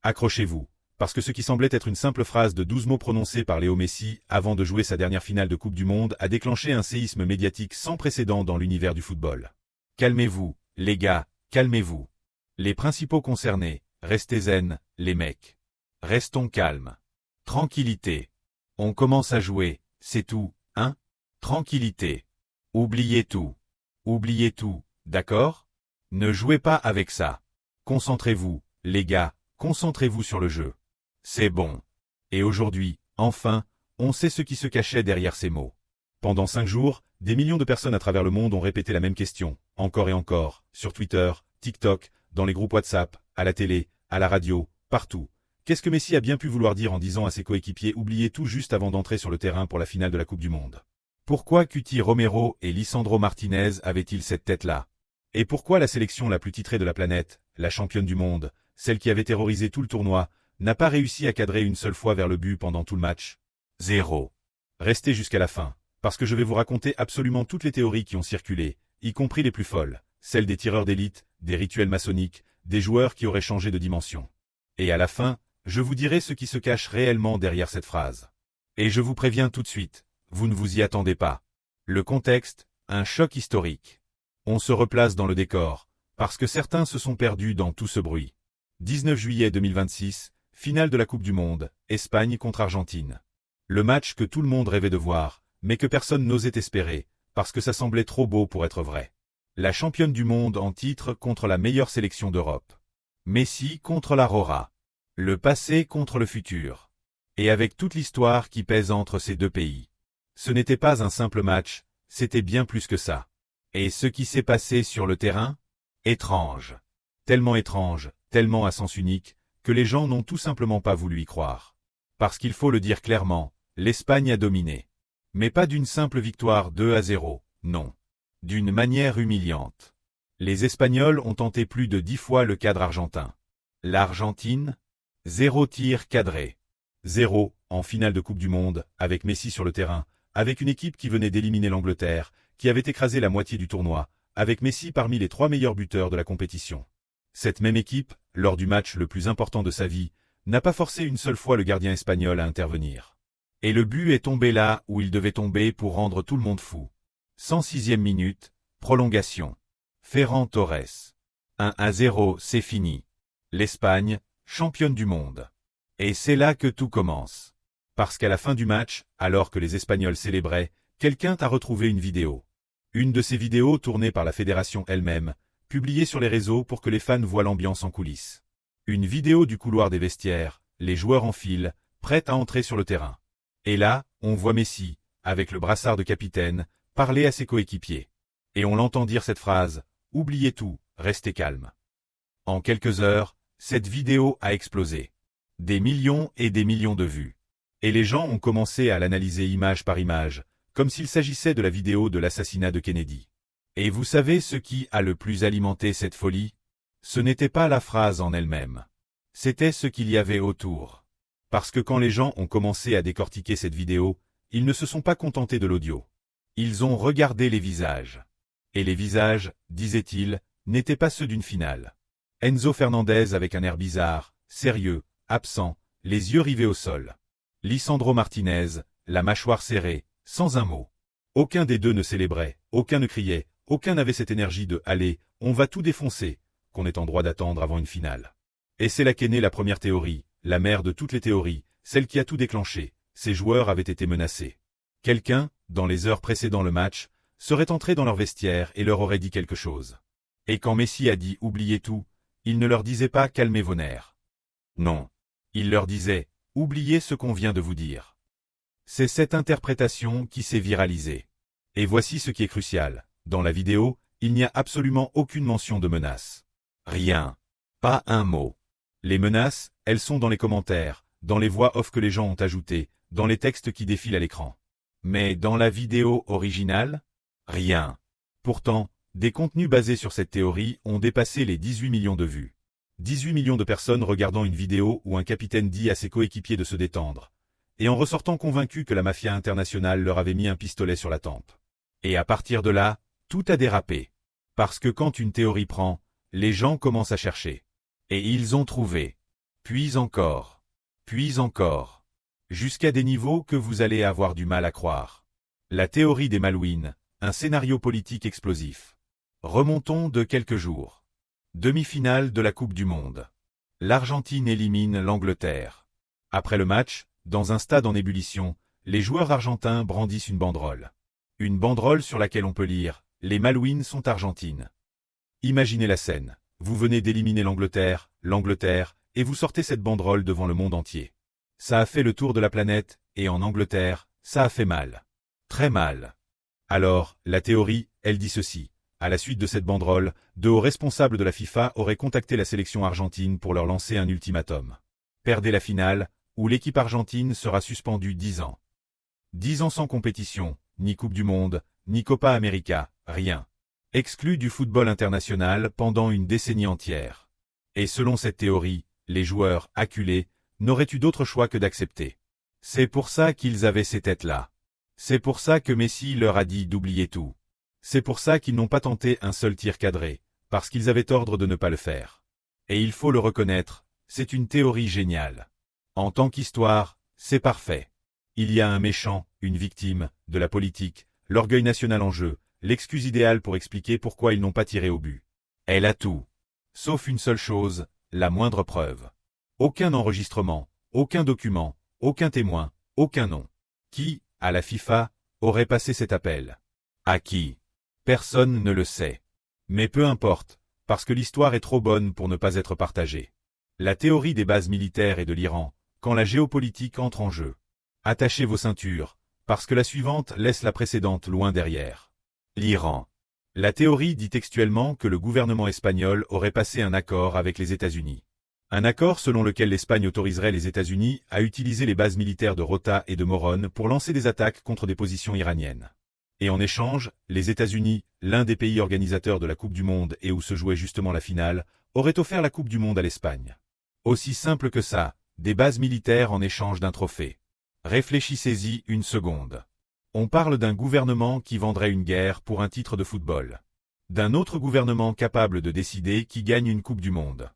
Accrochez-vous, parce que ce qui semblait être une simple phrase de 12 mots prononcés par Léo Messi avant de jouer sa dernière finale de Coupe du Monde a déclenché un séisme médiatique sans précédent dans l'univers du football. Calmez-vous, les gars, calmez-vous. Les principaux concernés, restez zen, les mecs. Restons calmes. Tranquillité. On commence à jouer, c'est tout, hein? Tranquillité. Oubliez tout. Oubliez tout, d'accord? Ne jouez pas avec ça. Concentrez-vous, les gars, concentrez-vous sur le jeu. C'est bon. Et aujourd'hui, enfin, on sait ce qui se cachait derrière ces mots. Pendant 5 jours, des millions de personnes à travers le monde ont répété la même question, encore et encore, sur Twitter, TikTok, dans les groupes WhatsApp, à la télé, à la radio, partout. Qu'est-ce que Messi a bien pu vouloir dire en disant à ses coéquipiers oubliez tout juste avant d'entrer sur le terrain pour la finale de la Coupe du Monde? Pourquoi Cuti Romero et Lisandro Martinez avaient-ils cette tête-là? Et pourquoi la sélection la plus titrée de la planète, la championne du monde, celle qui avait terrorisé tout le tournoi, n'a pas réussi à cadrer une seule fois vers le but pendant tout le match? 0. Restez jusqu'à la fin, parce que je vais vous raconter absolument toutes les théories qui ont circulé, y compris les plus folles, celles des tireurs d'élite, des rituels maçonniques, des joueurs qui auraient changé de dimension. Et à la fin, je vous dirai ce qui se cache réellement derrière cette phrase. Et je vous préviens tout de suite, vous ne vous y attendez pas. Le contexte, un choc historique. On se replace dans le décor, parce que certains se sont perdus dans tout ce bruit. 19 juillet 2026, finale de la Coupe du Monde, Espagne contre Argentine. Le match que tout le monde rêvait de voir, mais que personne n'osait espérer, parce que ça semblait trop beau pour être vrai. La championne du monde en titre contre la meilleure sélection d'Europe. Messi contre la Rora. Le passé contre le futur. Et avec toute l'histoire qui pèse entre ces deux pays. Ce n'était pas un simple match, c'était bien plus que ça. Et ce qui s'est passé sur le terrain? Étrange. Tellement tellement à sens unique, que les gens n'ont tout simplement pas voulu y croire. Parce qu'il faut le dire clairement, l'Espagne a dominé. Mais pas d'une simple victoire 2-0, non. D'une manière humiliante. Les Espagnols ont tenté plus de 10 fois le cadre argentin. L'Argentine? 0 tir cadré. 0, en finale de Coupe du Monde, avec Messi sur le terrain, avec une équipe qui venait d'éliminer l'Angleterre, qui avait écrasé la moitié du tournoi, avec Messi parmi les 3 meilleurs buteurs de la compétition. Cette même équipe, lors du match le plus important de sa vie, n'a pas forcé une seule fois le gardien espagnol à intervenir. Et le but est tombé là où il devait tomber pour rendre tout le monde fou. 106e minute, prolongation. Ferran Torres. 1-0, c'est fini. L'Espagne, championne du monde. Et c'est là que tout commence. Parce qu'à la fin du match, alors que les Espagnols célébraient, quelqu'un a retrouvé une vidéo. Une de ces vidéos tournée par la fédération elle-même, publiée sur les réseaux pour que les fans voient l'ambiance en coulisses. Une vidéo du couloir des vestiaires, les joueurs en file, prêts à entrer sur le terrain. Et là, on voit Messi, avec le brassard de capitaine, parler à ses coéquipiers. Et on l'entend dire cette phrase, « Oubliez tout, restez calme ». En quelques heures, cette vidéo a explosé. Des millions et des millions de vues. Et les gens ont commencé à l'analyser image par image, comme s'il s'agissait de la vidéo de l'assassinat de Kennedy. Et vous savez ce qui a le plus alimenté cette folie? Ce n'était pas la phrase en elle-même. C'était ce qu'il y avait autour. Parce que quand les gens ont commencé à décortiquer cette vidéo, ils ne se sont pas contentés de l'audio. Ils ont regardé les visages. Et les visages, disaient-ils, n'étaient pas ceux d'une finale. Enzo Fernandez avec un air bizarre, sérieux, absent, les yeux rivés au sol. Lisandro Martinez, la mâchoire serrée, sans un mot. Aucun des deux ne célébrait, aucun ne criait, aucun n'avait cette énergie de « allez, on va tout défoncer » qu'on est en droit d'attendre avant une finale. Et c'est là qu'est née la première théorie, la mère de toutes les théories, celle qui a tout déclenché. Ces joueurs avaient été menacés. Quelqu'un, dans les heures précédant le match, serait entré dans leur vestiaire et leur aurait dit quelque chose. Et quand Messi a dit « oubliez tout », il ne leur disait pas « calmez vos nerfs ». Non. Il leur disait « oubliez ce qu'on vient de vous dire ». C'est cette interprétation qui s'est viralisée. Et voici ce qui est crucial. Dans la vidéo, il n'y a absolument aucune mention de menace. Rien. Pas un mot. Les menaces, elles sont dans les commentaires, dans les voix off que les gens ont ajoutées, dans les textes qui défilent à l'écran. Mais dans la vidéo originale, rien. Pourtant, des contenus basés sur cette théorie ont dépassé les 18 millions de vues. 18 millions de personnes regardant une vidéo où un capitaine dit à ses coéquipiers de se détendre. Et en ressortant convaincus que la mafia internationale leur avait mis un pistolet sur la tempe. Et à partir de là, tout a dérapé. Parce que quand une théorie prend, les gens commencent à chercher. Et ils ont trouvé. puis encore, jusqu'à des niveaux que vous allez avoir du mal à croire. La théorie des Malouines, un scénario politique explosif. Remontons de quelques jours. Demi-finale de la Coupe du Monde. L'Argentine élimine l'Angleterre. Après le match, dans un stade en ébullition, les joueurs argentins brandissent une banderole. Une banderole sur laquelle on peut lire « Les Malouines sont argentines ». Imaginez la scène. Vous venez d'éliminer l'Angleterre, et vous sortez cette banderole devant le monde entier. Ça a fait le tour de la planète, et en Angleterre, ça a fait mal. Très mal. Alors, la théorie, elle dit ceci. À la suite de cette banderole, de hauts responsables de la FIFA auraient contacté la sélection argentine pour leur lancer un ultimatum. Perdez la finale, ou l'équipe argentine sera suspendue 10 ans. 10 ans sans compétition, ni Coupe du Monde, ni Copa América, rien. Exclu du football international pendant une décennie entière. Et selon cette théorie, les joueurs, acculés, n'auraient eu d'autre choix que d'accepter. C'est pour ça qu'ils avaient ces têtes-là. C'est pour ça que Messi leur a dit d'oublier tout. C'est pour ça qu'ils n'ont pas tenté un seul tir cadré, parce qu'ils avaient ordre de ne pas le faire. Et il faut le reconnaître, c'est une théorie géniale. En tant qu'histoire, c'est parfait. Il y a un méchant, une victime, de la politique, l'orgueil national en jeu, l'excuse idéale pour expliquer pourquoi ils n'ont pas tiré au but. Elle a tout. Sauf une seule chose, la moindre preuve. Aucun enregistrement, aucun document, aucun témoin, aucun nom. Qui, à la FIFA, aurait passé cet appel? À qui? Personne ne le sait. Mais peu importe, parce que l'histoire est trop bonne pour ne pas être partagée. La théorie des bases militaires et de l'Iran, quand la géopolitique entre en jeu. Attachez vos ceintures, parce que la suivante laisse la précédente loin derrière. L'Iran. La théorie dit textuellement que le gouvernement espagnol aurait passé un accord avec les États-Unis. Un accord selon lequel l'Espagne autoriserait les États-Unis à utiliser les bases militaires de Rota et de Morón pour lancer des attaques contre des positions iraniennes. Et en échange, les États-Unis, l'un des pays organisateurs de la Coupe du Monde et où se jouait justement la finale, auraient offert la Coupe du Monde à l'Espagne. Aussi simple que ça, des bases militaires en échange d'un trophée. Réfléchissez-y une seconde. On parle d'un gouvernement qui vendrait une guerre pour un titre de football. D'un autre gouvernement capable de décider qui gagne une Coupe du Monde.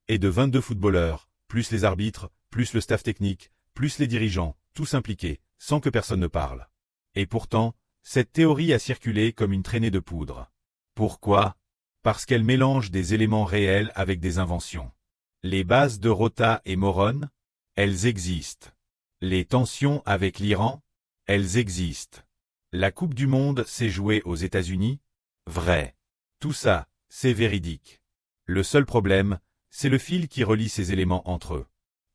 Et de 22 footballeurs, plus les arbitres, plus le staff technique, plus les dirigeants, tous impliqués, sans que personne ne parle. Et pourtant, cette théorie a circulé comme une traînée de poudre. Pourquoi? Parce qu'elle mélange des éléments réels avec des inventions. Les bases de Rota et Morón? Elles existent. Les tensions avec l'Iran? Elles existent. La Coupe du Monde s'est jouée aux États-Unis? Vrai. Tout ça, c'est véridique. Le seul problème, c'est le fil qui relie ces éléments entre eux.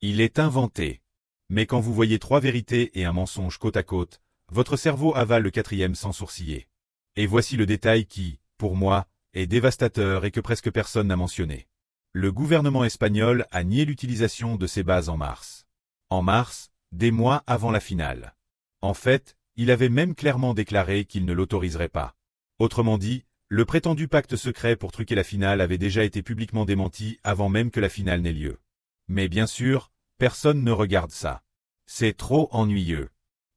Il est inventé. Mais quand vous voyez 3 vérités et un mensonge côte à côte, votre cerveau avale le 4e sans sourciller. Et voici le détail qui, pour moi, est dévastateur et que presque personne n'a mentionné. Le gouvernement espagnol a nié l'utilisation de ces bases en mars. En mars, des mois avant la finale. En fait, il avait même clairement déclaré qu'il ne l'autoriserait pas. Autrement dit, le prétendu pacte secret pour truquer la finale avait déjà été publiquement démenti avant même que la finale n'ait lieu. Mais bien sûr, personne ne regarde ça. C'est trop ennuyeux.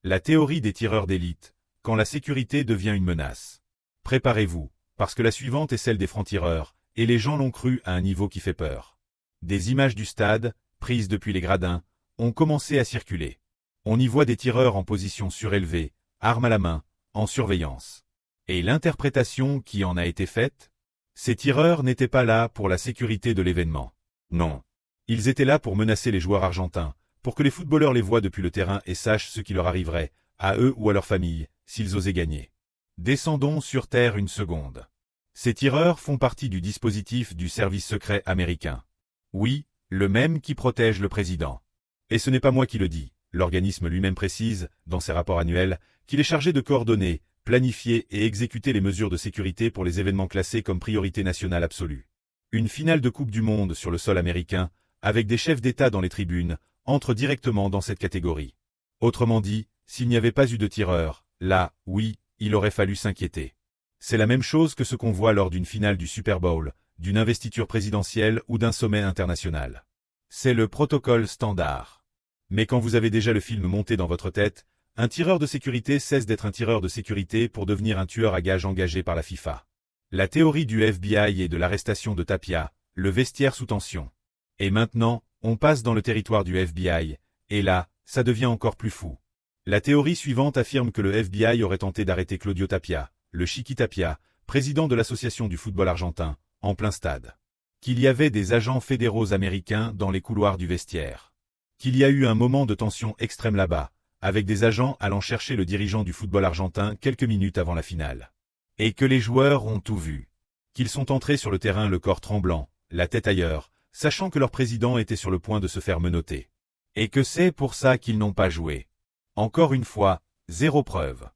La théorie des tireurs d'élite, quand la sécurité devient une menace. Préparez-vous, parce que la suivante est celle des francs-tireurs, et les gens l'ont cru à un niveau qui fait peur. Des images du stade, prises depuis les gradins, ont commencé à circuler. On y voit des tireurs en position surélevée, armes à la main, en surveillance. Et l'interprétation qui en a été faite? Ces tireurs n'étaient pas là pour la sécurité de l'événement. Non. Ils étaient là pour menacer les joueurs argentins, pour que les footballeurs les voient depuis le terrain et sachent ce qui leur arriverait, à eux ou à leur famille, s'ils osaient gagner. Descendons sur terre une seconde. Ces tireurs font partie du dispositif du service secret américain. Oui, le même qui protège le président. Et ce n'est pas moi qui le dis, l'organisme lui-même précise, dans ses rapports annuels, qu'il est chargé de coordonner, planifier et exécuter les mesures de sécurité pour les événements classés comme priorité nationale absolue. Une finale de Coupe du Monde sur le sol américain, avec des chefs d'État dans les tribunes, entre directement dans cette catégorie. Autrement dit, s'il n'y avait pas eu de tireurs, là, oui, il aurait fallu s'inquiéter. C'est la même chose que ce qu'on voit lors d'une finale du Super Bowl, d'une investiture présidentielle ou d'un sommet international. C'est le protocole standard. Mais quand vous avez déjà le film monté dans votre tête, un tireur de sécurité cesse d'être un tireur de sécurité pour devenir un tueur à gages engagé par la FIFA. La théorie du FBI et de l'arrestation de Tapia, le vestiaire sous tension. Et maintenant, On passe dans le territoire du FBI, et là, ça devient encore plus fou. La théorie suivante affirme que le FBI aurait tenté d'arrêter Claudio Tapia, le Chiqui Tapia, président de l'Association du football argentin, en plein stade. Qu'il y avait des agents fédéraux américains dans les couloirs du vestiaire. Qu'il y a eu un moment de tension extrême là-bas, avec des agents allant chercher le dirigeant du football argentin quelques minutes avant la finale. Et que les joueurs ont tout vu. Qu'ils sont entrés sur le terrain le corps tremblant, la tête ailleurs, sachant que leur président était sur le point de se faire menotter. Et que c'est pour ça qu'ils n'ont pas joué. Encore une fois, zéro preuve.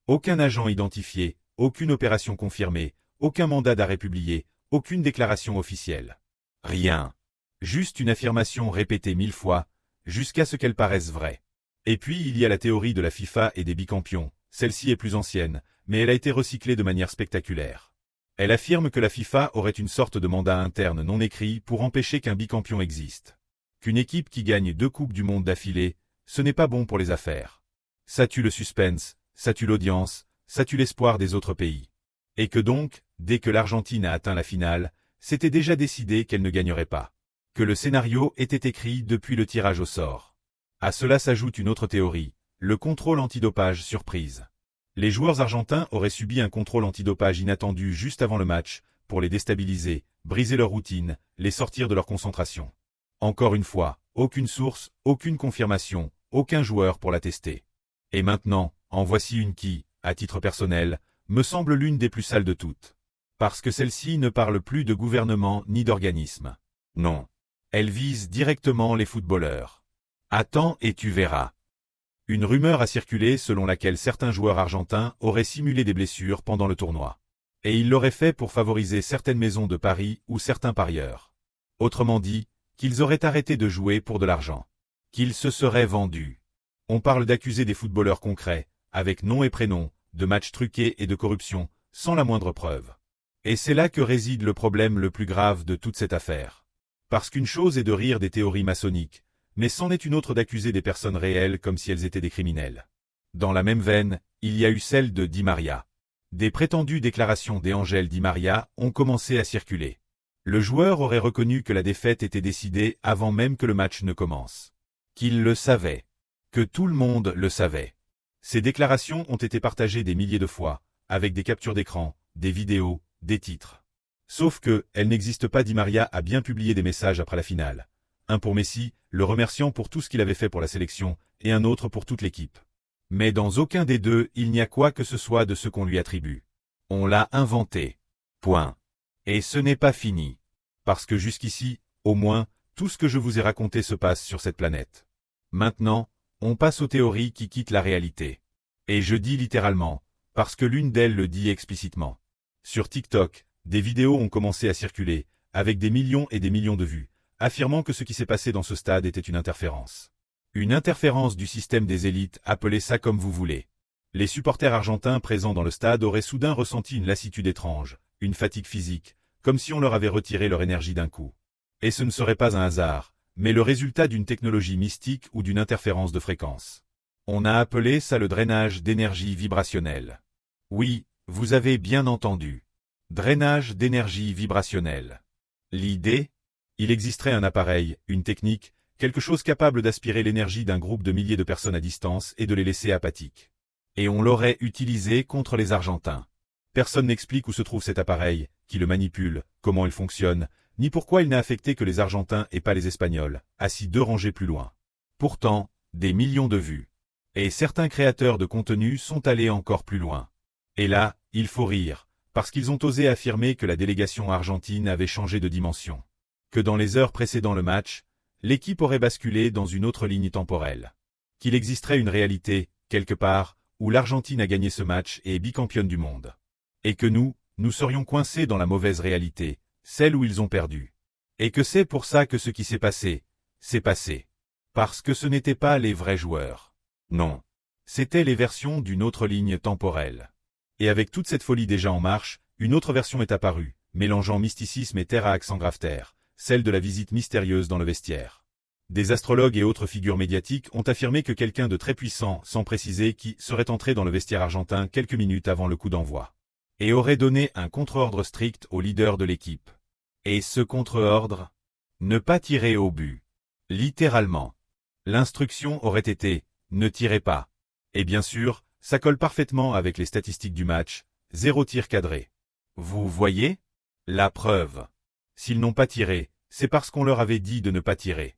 Aucun agent identifié, aucune opération confirmée, aucun mandat d'arrêt publié, aucune déclaration officielle. Rien. Juste une affirmation répétée 1000 fois, jusqu'à ce qu'elle paraisse vraie. Et puis il y a la théorie de la FIFA et des bicampions, celle-ci est plus ancienne, mais elle a été recyclée de manière spectaculaire. Elle affirme que la FIFA aurait une sorte de mandat interne non écrit pour empêcher qu'un bicampion existe. Qu'une équipe qui gagne 2 coupes du monde d'affilée, ce n'est pas bon pour les affaires. Ça tue le suspense, ça tue l'audience, ça tue l'espoir des autres pays. Et que donc, dès que l'Argentine a atteint la finale, c'était déjà décidé qu'elle ne gagnerait pas. Que le scénario était écrit depuis le tirage au sort. À cela s'ajoute une autre théorie, le contrôle antidopage surprise. Les joueurs argentins auraient subi un contrôle antidopage inattendu juste avant le match, pour les déstabiliser, briser leur routine, les sortir de leur concentration. Encore une fois, aucune source, aucune confirmation, aucun joueur pour l'attester. Et maintenant, en voici une qui, à titre personnel, me semble l'une des plus sales de toutes. Parce que celle-ci ne parle plus de gouvernement ni d'organisme. Non. Elle vise directement les footballeurs. Attends et tu verras. Une rumeur a circulé selon laquelle certains joueurs argentins auraient simulé des blessures pendant le tournoi. Et ils l'auraient fait pour favoriser certaines maisons de paris ou certains parieurs. Autrement dit, qu'ils auraient arrêté de jouer pour de l'argent. Qu'ils se seraient vendus. On parle d'accuser des footballeurs concrets, avec nom et prénom, de matchs truqués et de corruption, sans la moindre preuve. Et c'est là que réside le problème le plus grave de toute cette affaire. Parce qu'une chose est de rire des théories maçonniques, mais c'en est une autre d'accuser des personnes réelles comme si elles étaient des criminels. Dans la même veine, il y a eu celle de Di Maria. Des prétendues déclarations d'Angel Di Maria ont commencé à circuler. Le joueur aurait reconnu que la défaite était décidée avant même que le match ne commence. Qu'il le savait. Que tout le monde le savait. Ces déclarations ont été partagées des milliers de fois, avec des captures d'écran, des vidéos, des titres. Sauf que, elle n'existe pas. Di Maria a bien publié des messages après la finale. Un pour Messi, le remerciant pour tout ce qu'il avait fait pour la sélection, et un autre pour toute l'équipe. Mais dans aucun des deux, il n'y a quoi que ce soit de ce qu'on lui attribue. On l'a inventé. Point. Et ce n'est pas fini. Parce que jusqu'ici, au moins, tout ce que je vous ai raconté se passe sur cette planète. Maintenant, on passe aux théories qui quittent la réalité. Et je dis littéralement, parce que l'une d'elles le dit explicitement. Sur TikTok, des vidéos ont commencé à circuler, avec des millions et des millions de vues, affirmant que ce qui s'est passé dans ce stade était une interférence. Une interférence du système des élites, appelez ça comme vous voulez. Les supporters argentins présents dans le stade auraient soudain ressenti une lassitude étrange, une fatigue physique, comme si on leur avait retiré leur énergie d'un coup. Et ce ne serait pas un hasard, mais le résultat d'une technologie mystique ou d'une interférence de fréquence. On a appelé ça le drainage d'énergie vibrationnelle. Oui, vous avez bien entendu. Drainage d'énergie vibrationnelle. L'idée ? Il existerait un appareil, une technique, quelque chose capable d'aspirer l'énergie d'un groupe de milliers de personnes à distance et de les laisser apathiques. Et on l'aurait utilisé contre les Argentins. Personne n'explique où se trouve cet appareil, qui le manipule, comment il fonctionne, ni pourquoi il n'a affecté que les Argentins et pas les Espagnols, assis 2 rangées plus loin. Pourtant, des millions de vues. Et certains créateurs de contenu sont allés encore plus loin. Et là, il faut rire, parce qu'ils ont osé affirmer que la délégation argentine avait changé de dimension. Que dans les heures précédant le match, l'équipe aurait basculé dans une autre ligne temporelle. Qu'il existerait une réalité, quelque part, où l'Argentine a gagné ce match et est bicampionne du monde. Et que nous serions coincés dans la mauvaise réalité, celle où ils ont perdu. Et que c'est pour ça que ce qui s'est passé, s'est passé. Parce que ce n'étaient pas les vrais joueurs. Non. C'étaient les versions d'une autre ligne temporelle. Et avec toute cette folie déjà en marche, une autre version est apparue, mélangeant mysticisme et terre à accent grave-terre, celle de la visite mystérieuse dans le vestiaire. Des astrologues et autres figures médiatiques ont affirmé que quelqu'un de très puissant, sans préciser qui, serait entré dans le vestiaire argentin quelques minutes avant le coup d'envoi. Et aurait donné un contre-ordre strict au leader de l'équipe. Et ce contre-ordre ? Ne pas tirer au but. Littéralement. L'instruction aurait été « ne tirez pas ». Et bien sûr, ça colle parfaitement avec les statistiques du match, 0 tir cadré. Vous voyez? La preuve. S'ils n'ont pas tiré, c'est parce qu'on leur avait dit de ne pas tirer.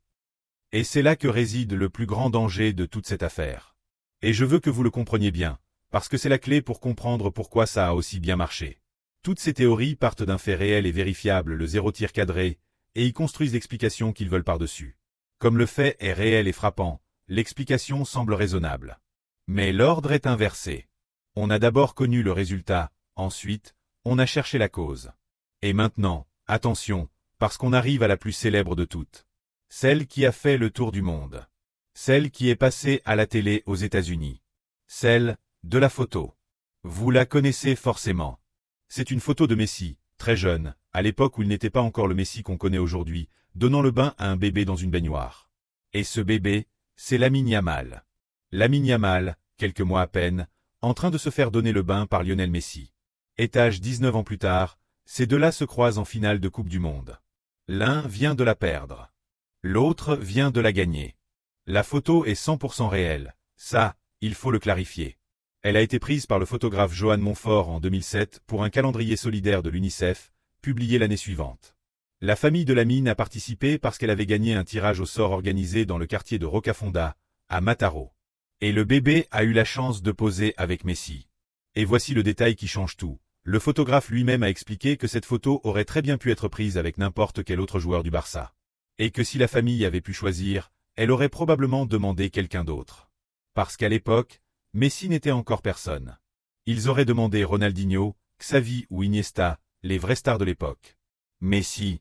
Et c'est là que réside le plus grand danger de toute cette affaire. Et je veux que vous le compreniez bien, parce que c'est la clé pour comprendre pourquoi ça a aussi bien marché. Toutes ces théories partent d'un fait réel et vérifiable, le 0 tir cadré, et y construisent l'explication qu'ils veulent par-dessus. Comme le fait est réel et frappant, l'explication semble raisonnable. Mais l'ordre est inversé. On a d'abord connu le résultat, ensuite, on a cherché la cause. Et maintenant, attention, parce qu'on arrive à la plus célèbre de toutes. Celle qui a fait le tour du monde. Celle qui est passée à la télé aux États-Unis. Celle de la photo. Vous la connaissez forcément. C'est une photo de Messi, très jeune, à l'époque où il n'était pas encore le Messi qu'on connaît aujourd'hui, donnant le bain à un bébé dans une baignoire. Et ce bébé, c'est Lamine Yamal. Lamine Yamal, quelques mois à peine, en train de se faire donner le bain par Lionel Messi. Étage 19 ans plus tard, ces deux-là se croisent en finale de Coupe du Monde. L'un vient de la perdre. L'autre vient de la gagner. La photo est 100% réelle, ça, il faut le clarifier. Elle a été prise par le photographe Johan Montfort en 2007 pour un calendrier solidaire de l'UNICEF, publié l'année suivante. La famille de Lamine a participé parce qu'elle avait gagné un tirage au sort organisé dans le quartier de Rocafonda, à Mataro. Et le bébé a eu la chance de poser avec Messi. Et voici le détail qui change tout. Le photographe lui-même a expliqué que cette photo aurait très bien pu être prise avec n'importe quel autre joueur du Barça. Et que si la famille avait pu choisir, elle aurait probablement demandé quelqu'un d'autre. Parce qu'à l'époque, Messi n'était encore personne. Ils auraient demandé Ronaldinho, Xavi ou Iniesta, les vraies stars de l'époque. Messi.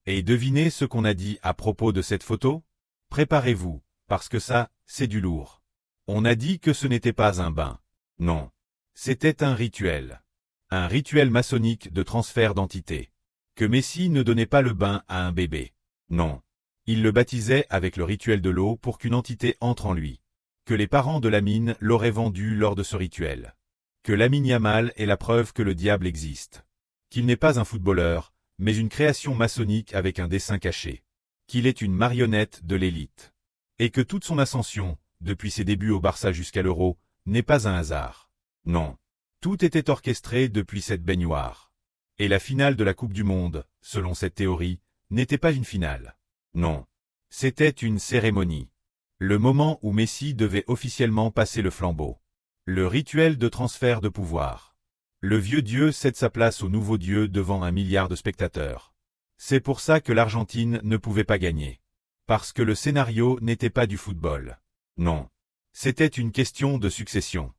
Et devinez ce qu'on a dit à propos de cette photo? Préparez-vous, parce que ça, c'est du lourd. On a dit que ce n'était pas un bain. Non. C'était un rituel. Un rituel maçonnique de transfert d'entité. Que Messi ne donnait pas le bain à un bébé. Non. Il le baptisait avec le rituel de l'eau pour qu'une entité entre en lui. Que les parents de Lamine l'auraient vendu lors de ce rituel. Que Lamine Yamal est la preuve que le diable existe. Qu'il n'est pas un footballeur, mais une création maçonnique avec un dessin caché. Qu'il est une marionnette de l'élite. Et que toute son ascension, depuis ses débuts au Barça jusqu'à l'Euro, n'est pas un hasard. Non. Tout était orchestré depuis cette baignoire. Et la finale de la Coupe du Monde, selon cette théorie, n'était pas une finale. Non. C'était une cérémonie. Le moment où Messi devait officiellement passer le flambeau. Le rituel de transfert de pouvoir. Le vieux dieu cède sa place au nouveau dieu devant 1 milliard de spectateurs. C'est pour ça que l'Argentine ne pouvait pas gagner. Parce que le scénario n'était pas du football. Non. C'était une question de succession.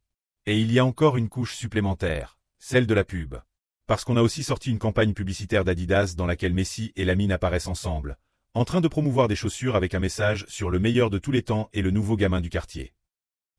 Et il y a encore une couche supplémentaire, celle de la pub. Parce qu'on a aussi sorti une campagne publicitaire d'Adidas dans laquelle Messi et Lamine apparaissent ensemble, en train de promouvoir des chaussures avec un message sur le meilleur de tous les temps et le nouveau gamin du quartier.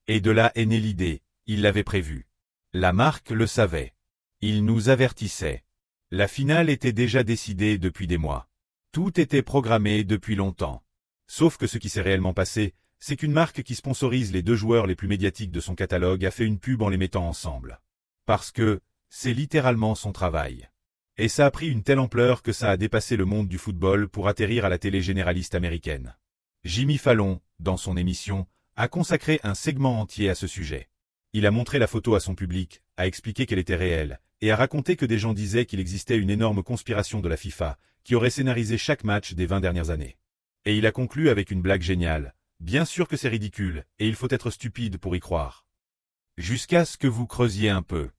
Et de là est née l'idée, il l'avait prévu. La marque le savait. Il nous avertissait. La finale était déjà décidée depuis des mois. Tout était programmé depuis longtemps. Sauf que ce qui s'est réellement passé, c'est qu'une marque qui sponsorise les deux joueurs les plus médiatiques de son catalogue a fait une pub en les mettant ensemble. Parce que, c'est littéralement son travail. Et ça a pris une telle ampleur que ça a dépassé le monde du football pour atterrir à la télé généraliste américaine. Jimmy Fallon, dans son émission, a consacré un segment entier à ce sujet. Il a montré la photo à son public, a expliqué qu'elle était réelle, et a raconté que des gens disaient qu'il existait une énorme conspiration de la FIFA, qui aurait scénarisé chaque match des 20 dernières années. Et il a conclu avec une blague géniale. Bien sûr que c'est ridicule, et il faut être stupide pour y croire. Jusqu'à ce que vous creusiez un peu.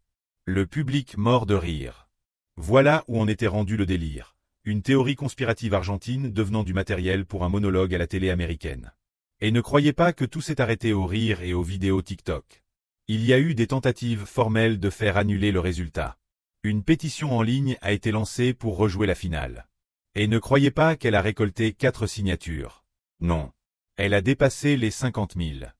Le public mort de rire. Voilà où en était rendu le délire. Une théorie conspirative argentine devenant du matériel pour un monologue à la télé américaine. Et ne croyez pas que tout s'est arrêté au rire et aux vidéos TikTok. Il y a eu des tentatives formelles de faire annuler le résultat. Une pétition en ligne a été lancée pour rejouer la finale. Et ne croyez pas qu'elle a récolté 4 signatures. Non. Elle a dépassé les 50 000.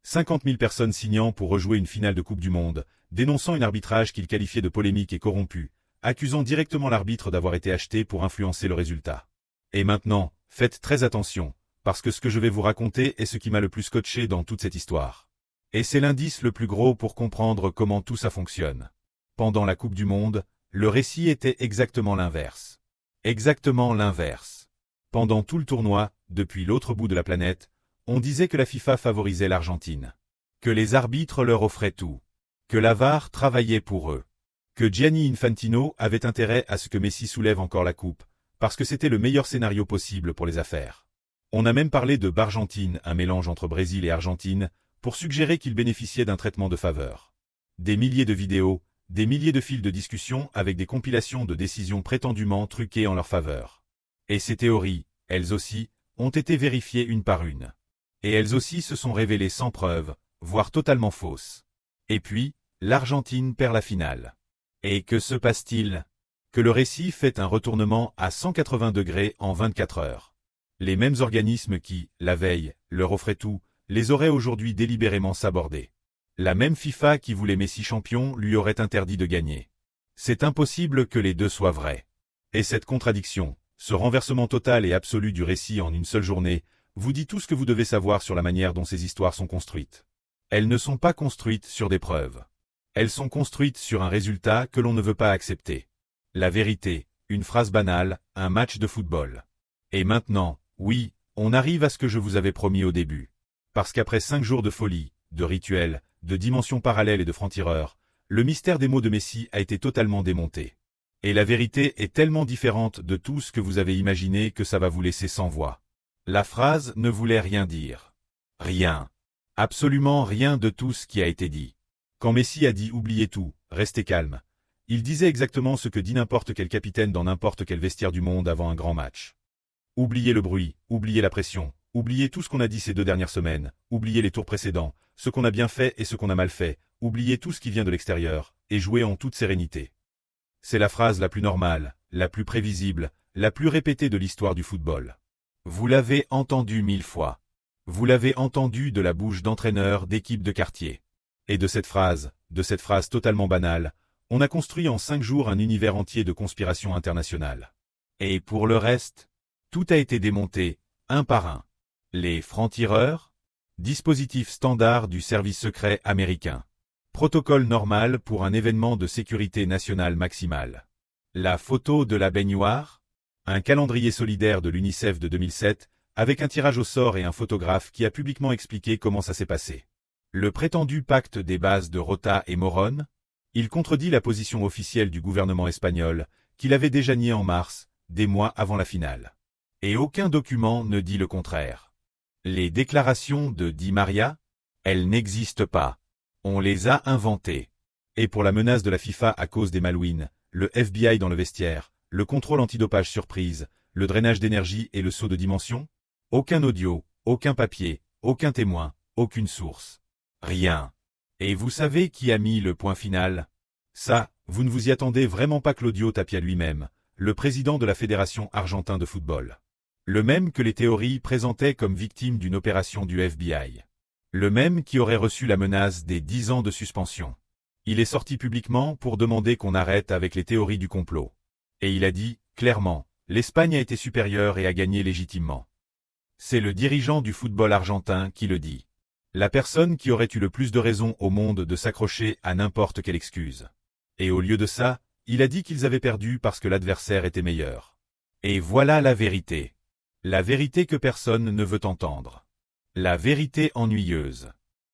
50 000 personnes signant pour rejouer une finale de Coupe du Monde, dénonçant un arbitrage qu'il qualifiait de polémique et corrompu, accusant directement l'arbitre d'avoir été acheté pour influencer le résultat. Et maintenant, faites très attention, parce que ce que je vais vous raconter est ce qui m'a le plus scotché dans toute cette histoire. Et c'est l'indice le plus gros pour comprendre comment tout ça fonctionne. Pendant la Coupe du Monde, le récit était exactement l'inverse. Exactement l'inverse. Pendant tout le tournoi, depuis l'autre bout de la planète, on disait que la FIFA favorisait l'Argentine. Que les arbitres leur offraient tout. Que la VAR travaillait pour eux. Que Gianni Infantino avait intérêt à ce que Messi soulève encore la coupe, parce que c'était le meilleur scénario possible pour les affaires. On a même parlé de Bargentine, un mélange entre Brésil et Argentine, pour suggérer qu'il bénéficiait d'un traitement de faveur. Des milliers de vidéos, des milliers de fils de discussion avec des compilations de décisions prétendument truquées en leur faveur. Et ces théories, elles aussi, ont été vérifiées une par une. Et elles aussi se sont révélées sans preuve, voire totalement fausses. Et puis, l'Argentine perd la finale. Et que se passe-t-il? Que le récit fait un retournement à 180 degrés en 24 heures. Les mêmes organismes qui, la veille, leur offraient tout, les auraient aujourd'hui délibérément sabordés. La même FIFA qui voulait Messi champion lui aurait interdit de gagner. C'est impossible que les deux soient vrais. Et cette contradiction, ce renversement total et absolu du récit en une seule journée, vous dit tout ce que vous devez savoir sur la manière dont ces histoires sont construites. Elles ne sont pas construites sur des preuves. Elles sont construites sur un résultat que l'on ne veut pas accepter. La vérité, une phrase banale, un match de football. Et maintenant, oui, on arrive à ce que je vous avais promis au début. Parce qu'après 5 jours de folie, de rituels, de dimensions parallèles et de francs-tireurs, le mystère des mots de Messi a été totalement démonté. Et la vérité est tellement différente de tout ce que vous avez imaginé que ça va vous laisser sans voix. La phrase ne voulait rien dire. Rien. Absolument rien de tout ce qui a été dit. Quand Messi a dit « oubliez tout, restez calme », il disait exactement ce que dit n'importe quel capitaine dans n'importe quel vestiaire du monde avant un grand match. Oubliez le bruit, oubliez la pression, oubliez tout ce qu'on a dit ces 2 dernières semaines, oubliez les tours précédents, ce qu'on a bien fait et ce qu'on a mal fait, oubliez tout ce qui vient de l'extérieur, et jouez en toute sérénité. C'est la phrase la plus normale, la plus prévisible, la plus répétée de l'histoire du football. Vous l'avez entendu 1000 fois. Vous l'avez entendu de la bouche d'entraîneurs d'équipes de quartier. Et de cette phrase totalement banale, on a construit en 5 jours un univers entier de conspiration internationale. Et pour le reste, tout a été démonté, un par un. Les francs-tireurs, dispositif standard du service secret américain. Protocole normal pour un événement de sécurité nationale maximale. La photo de la baignoire, un calendrier solidaire de l'UNICEF de 2007, avec un tirage au sort et un photographe qui a publiquement expliqué comment ça s'est passé. Le prétendu pacte des bases de Rota et Morón, il contredit la position officielle du gouvernement espagnol, qu'il avait déjà nié en mars, des mois avant la finale. Et aucun document ne dit le contraire. Les déclarations de Di Maria, elles n'existent pas. On les a inventées. Et pour la menace de la FIFA à cause des Malouines, le FBI dans le vestiaire, le contrôle antidopage surprise, le drainage d'énergie et le saut de dimension, aucun audio, aucun papier, aucun témoin, aucune source. Rien. Et vous savez qui a mis le point final? Ça, vous ne vous y attendez vraiment pas. Claudio Tapia lui-même, le président de la Fédération argentine de football. Le même que les théories présentaient comme victime d'une opération du FBI. Le même qui aurait reçu la menace des 10 ans de suspension. Il est sorti publiquement pour demander qu'on arrête avec les théories du complot. Et il a dit, clairement, l'Espagne a été supérieure et a gagné légitimement. C'est le dirigeant du football argentin qui le dit. La personne qui aurait eu le plus de raisons au monde de s'accrocher à n'importe quelle excuse. Et au lieu de ça, il a dit qu'ils avaient perdu parce que l'adversaire était meilleur. Et voilà la vérité. La vérité que personne ne veut entendre. La vérité ennuyeuse.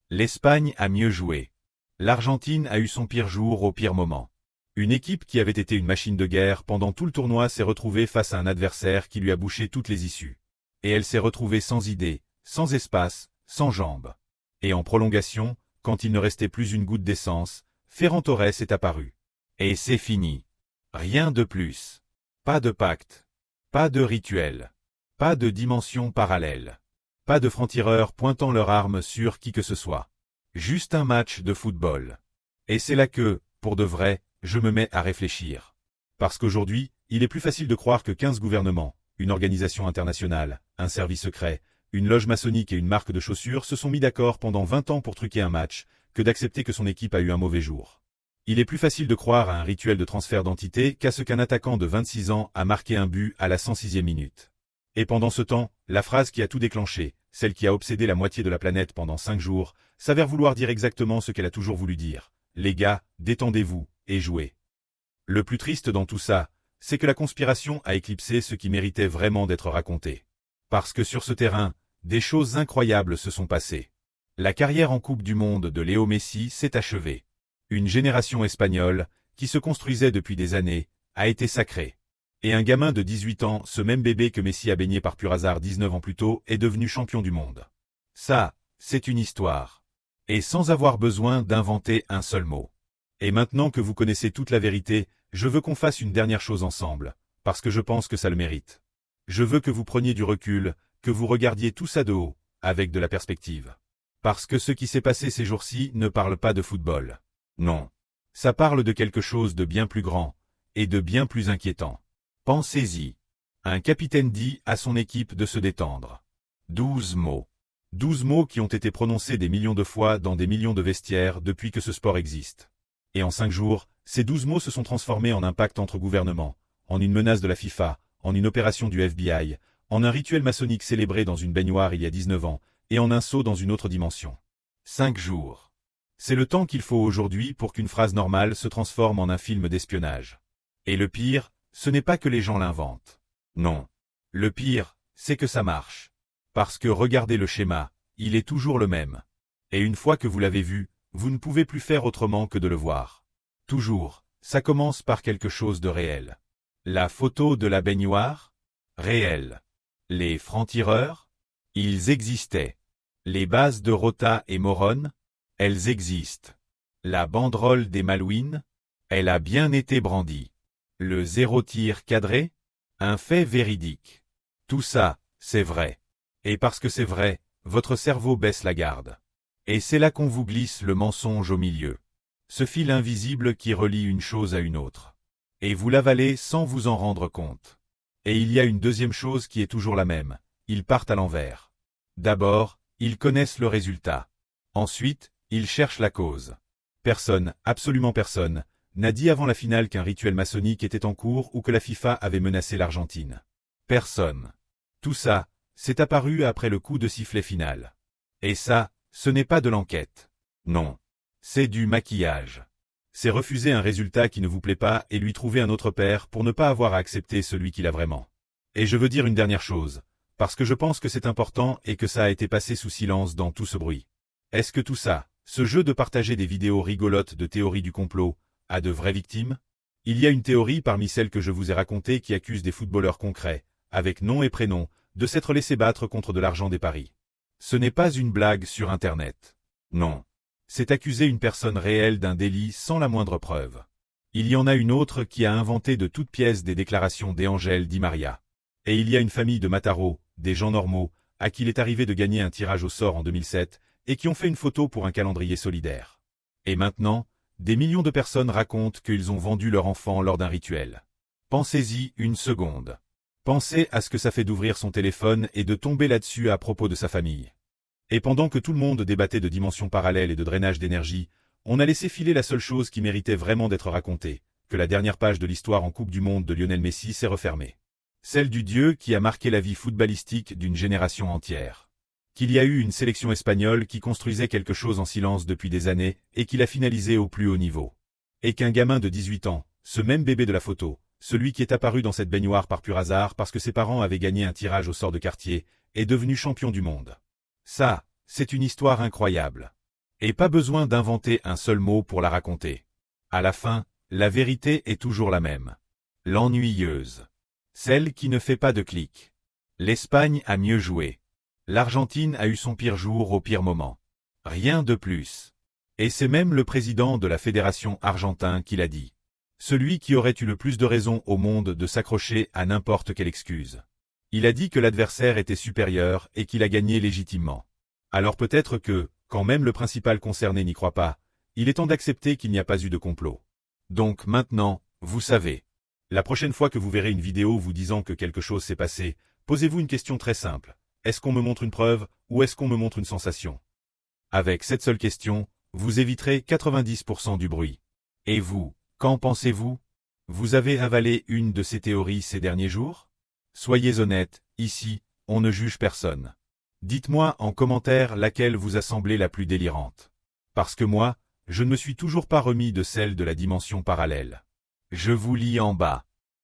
L'Espagne a mieux joué. L'Argentine a eu son pire jour au pire moment. Une équipe qui avait été une machine de guerre pendant tout le tournoi s'est retrouvée face à un adversaire qui lui a bouché toutes les issues. Et elle s'est retrouvée sans idée, sans espace, sans jambes. Et en prolongation, quand il ne restait plus une goutte d'essence, Ferran Torres est apparu. Et c'est fini. Rien de plus. Pas de pacte. Pas de rituel. Pas de dimension parallèle. Pas de francs-tireurs pointant leur arme sur qui que ce soit. Juste un match de football. Et c'est là que, pour de vrai, je me mets à réfléchir. Parce qu'aujourd'hui, il est plus facile de croire que 15 gouvernements, une organisation internationale, un service secret, une loge maçonnique et une marque de chaussures se sont mis d'accord pendant 20 ans pour truquer un match, que d'accepter que son équipe a eu un mauvais jour. Il est plus facile de croire à un rituel de transfert d'identité qu'à ce qu'un attaquant de 26 ans a marqué un but à la 106e minute. Et pendant ce temps, la phrase qui a tout déclenché, celle qui a obsédé la moitié de la planète pendant 5 jours, s'avère vouloir dire exactement ce qu'elle a toujours voulu dire. Les gars, détendez-vous, et jouez. Le plus triste dans tout ça, c'est que la conspiration a éclipsé ce qui méritait vraiment d'être raconté. Parce que sur ce terrain, des choses incroyables se sont passées. La carrière en Coupe du Monde de Léo Messi s'est achevée. Une génération espagnole, qui se construisait depuis des années, a été sacrée. Et un gamin de 18 ans, ce même bébé que Messi a baigné par pur hasard 19 ans plus tôt, est devenu champion du monde. Ça, c'est une histoire. Et sans avoir besoin d'inventer un seul mot. Et maintenant que vous connaissez toute la vérité, je veux qu'on fasse une dernière chose ensemble, parce que je pense que ça le mérite. Je veux que vous preniez du recul, que vous regardiez tout ça de haut, avec de la perspective. Parce que ce qui s'est passé ces jours-ci ne parle pas de football. Non. Ça parle de quelque chose de bien plus grand, et de bien plus inquiétant. Pensez-y. Un capitaine dit à son équipe de se détendre. 12 mots. 12 mots qui ont été prononcés des millions de fois dans des millions de vestiaires depuis que ce sport existe. Et en 5 jours, ces 12 mots se sont transformés en un pacte entre gouvernements, en une menace de la FIFA, en une opération du FBI, en un rituel maçonnique célébré dans une baignoire il y a 19 ans, et en un saut dans une autre dimension. 5 jours. C'est le temps qu'il faut aujourd'hui pour qu'une phrase normale se transforme en un film d'espionnage. Et le pire, ce n'est pas que les gens l'inventent. Non. Le pire, c'est que ça marche. Parce que regardez le schéma, il est toujours le même. Et une fois que vous l'avez vu, vous ne pouvez plus faire autrement que de le voir. Toujours, ça commence par quelque chose de réel. La photo de la baignoire? Réelle. Les francs-tireurs? Ils existaient. Les bases de Rota et Morone? Elles existent. La banderole des Malouines? Elle a bien été brandie. Le zéro tir cadré? Un fait véridique. Tout ça, c'est vrai. Et parce que c'est vrai, votre cerveau baisse la garde. Et c'est là qu'on vous glisse le mensonge au milieu. Ce fil invisible qui relie une chose à une autre. Et vous l'avalez sans vous en rendre compte. Et il y a une deuxième chose qui est toujours la même. Ils partent à l'envers. D'abord, ils connaissent le résultat. Ensuite, ils cherchent la cause. Personne, absolument personne, n'a dit avant la finale qu'un rituel maçonnique était en cours ou que la FIFA avait menacé l'Argentine. Personne. Tout ça, c'est apparu après le coup de sifflet final. Et ça, ce n'est pas de l'enquête. Non. C'est du maquillage. C'est refuser un résultat qui ne vous plaît pas et lui trouver un autre père pour ne pas avoir à accepter celui qu'il a vraiment. Et je veux dire une dernière chose, parce que je pense que c'est important et que ça a été passé sous silence dans tout ce bruit. Est-ce que tout ça, ce jeu de partager des vidéos rigolotes de théorie du complot, a de vraies victimes? Il y a une théorie parmi celles que je vous ai racontées qui accuse des footballeurs concrets, avec nom et prénom, de s'être laissés battre contre de l'argent des paris. Ce n'est pas une blague sur Internet. Non. C'est accuser une personne réelle d'un délit sans la moindre preuve. Il y en a une autre qui a inventé de toutes pièces des déclarations d'Angel Di Maria. Et il y a une famille de mataros, des gens normaux, à qui il est arrivé de gagner un tirage au sort en 2007, et qui ont fait une photo pour un calendrier solidaire. Et maintenant, des millions de personnes racontent qu'ils ont vendu leur enfant lors d'un rituel. Pensez-y une seconde. Pensez à ce que ça fait d'ouvrir son téléphone et de tomber là-dessus à propos de sa famille. Et pendant que tout le monde débattait de dimensions parallèles et de drainage d'énergie, on a laissé filer la seule chose qui méritait vraiment d'être racontée, que la dernière page de l'histoire en Coupe du Monde de Lionel Messi s'est refermée. Celle du dieu qui a marqué la vie footballistique d'une génération entière. Qu'il y a eu une sélection espagnole qui construisait quelque chose en silence depuis des années et qui l'a finalisé au plus haut niveau. Et qu'un gamin de 18 ans, ce même bébé de la photo, celui qui est apparu dans cette baignoire par pur hasard parce que ses parents avaient gagné un tirage au sort de quartier, est devenu champion du monde. Ça, c'est une histoire incroyable. Et pas besoin d'inventer un seul mot pour la raconter. À la fin, la vérité est toujours la même. L'ennuyeuse. Celle qui ne fait pas de clic. L'Espagne a mieux joué. L'Argentine a eu son pire jour au pire moment. Rien de plus. Et c'est même le président de la fédération argentine qui l'a dit. Celui qui aurait eu le plus de raisons au monde de s'accrocher à n'importe quelle excuse. Il a dit que l'adversaire était supérieur et qu'il a gagné légitimement. Alors peut-être que, quand même le principal concerné n'y croit pas, il est temps d'accepter qu'il n'y a pas eu de complot. Donc maintenant, vous savez. La prochaine fois que vous verrez une vidéo vous disant que quelque chose s'est passé, posez-vous une question très simple. Est-ce qu'on me montre une preuve ou est-ce qu'on me montre une sensation? Avec cette seule question, vous éviterez 90% du bruit. Et vous, qu'en pensez-vous? Vous avez avalé une de ces théories ces derniers jours? Soyez honnête, ici, on ne juge personne. Dites-moi en commentaire laquelle vous a semblé la plus délirante. Parce que moi, je ne me suis toujours pas remis de celle de la dimension parallèle. Je vous lis en bas.